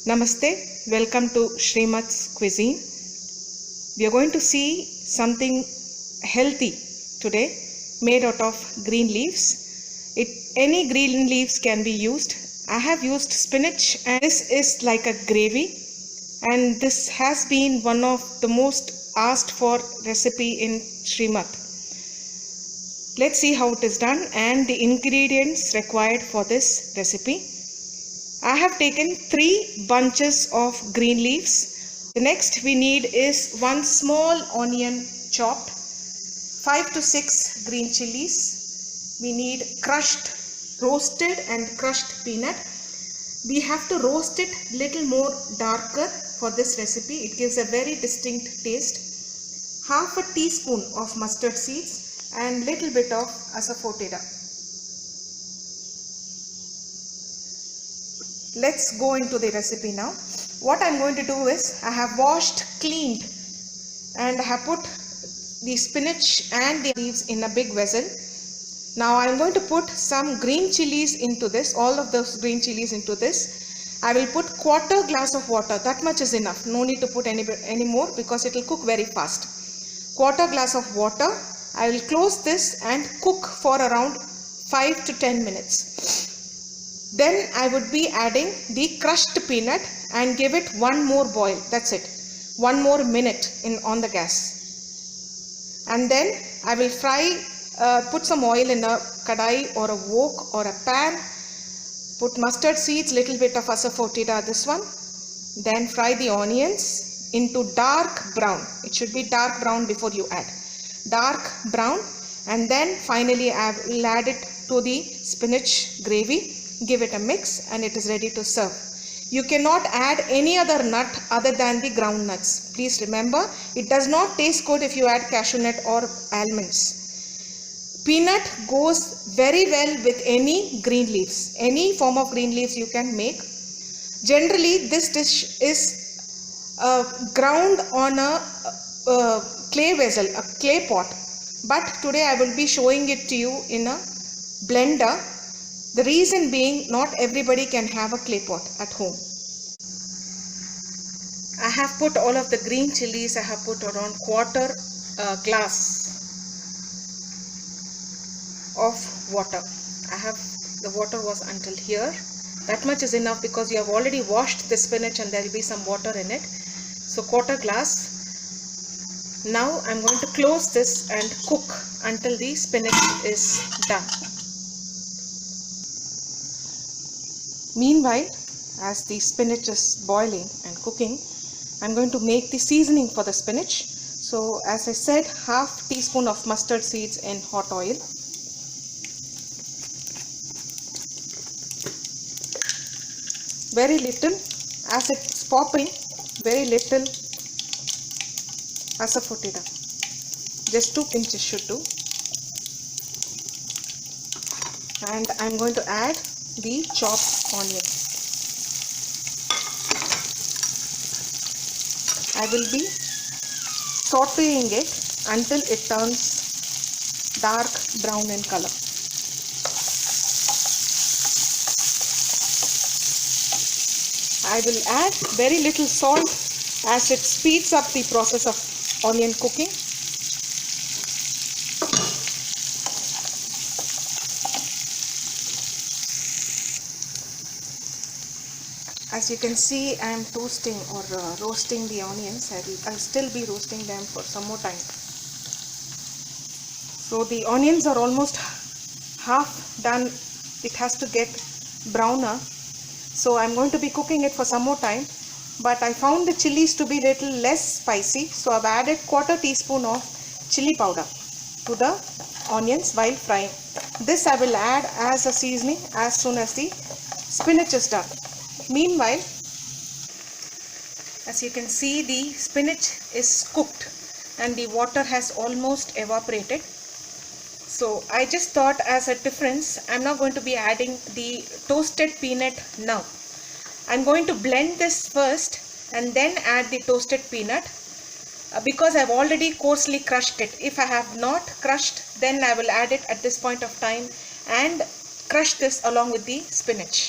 Namaste, welcome to Srimat's Cuisine. We are going to see something healthy today made out of green leaves. Any green leaves can be used. I have used spinach and this is like a gravy, and this has been one of the most asked for recipe in Srimat. Let's see how it is done and the ingredients required for this recipe. I have taken 3 bunches of green leaves. The next we need is 1 small onion chopped, 5 to 6 green chilies. We need roasted and crushed peanut. We have to roast it little more darker for this recipe. It gives a very distinct taste. Half a teaspoon of mustard seeds and little bit of asafoetida. Let's go into the recipe now. What I'm going to do is I have washed, cleaned, and I have put the spinach and the leaves in a big vessel. Now I'm going to put some green chilies into this, all of those green chilies into this. I will put 1/4 glass of water, that much is enough. No need to put any more because it will cook very fast. 1/4 glass of water. I will close this and cook for around 5 to 10 minutes. Then I would be adding the crushed peanut and give it 1 more boil. That's it. 1 more minute on the gas. And then I will put some oil in a kadai or a wok or a pan. Put mustard seeds, little bit of asafoetida, this one. Then fry the onions into dark brown. It should be dark brown before you add. Dark brown. And then finally I will add it to the spinach gravy. Give it a mix and it is ready to serve. You cannot add any other nut other than the ground nuts. Please remember, it does not taste good if you add cashew nut or almonds. Peanut goes very well with any green leaves. Any form of green leaves you can make. Generally, this dish is ground on a clay vessel, a clay pot. But today I will be showing it to you in a blender. The reason being, not everybody can have a clay pot at home. I have put all of the green chilies. I have put around 1/4 glass of water. The water was until here. That much is enough because you have already washed the spinach and there will be some water in it. So 1/4 glass. Now I'm going to close this and cook until the spinach is done. Meanwhile, as the spinach is boiling and cooking, I'm going to make the seasoning for the spinach. So as I said, 1/2 teaspoon of mustard seeds in hot oil. Very little, as it's popping, very little asafoetida. Just 2 pinches should do. And I'm going to add the chopped onion. I will be sauteing it until it turns dark brown in color. I will add very little salt as it speeds up the process of onion cooking. As you can see, I am toasting or roasting the onions. I'll still be roasting them for some more time. So the onions are almost half done. It has to get browner. So I'm going to be cooking it for some more time. But I found the chilies to be little less spicy. So I've added 1/4 teaspoon of chili powder to the onions while frying. This I will add as a seasoning as soon as the spinach is done. Meanwhile, as you can see, the spinach is cooked and the water has almost evaporated. So I just thought as a difference, I'm not going to be adding the toasted peanut now. I'm going to blend this first and then add the toasted peanut because I've already coarsely crushed it. If I have not crushed, then I will add it at this point of time and crush this along with the spinach.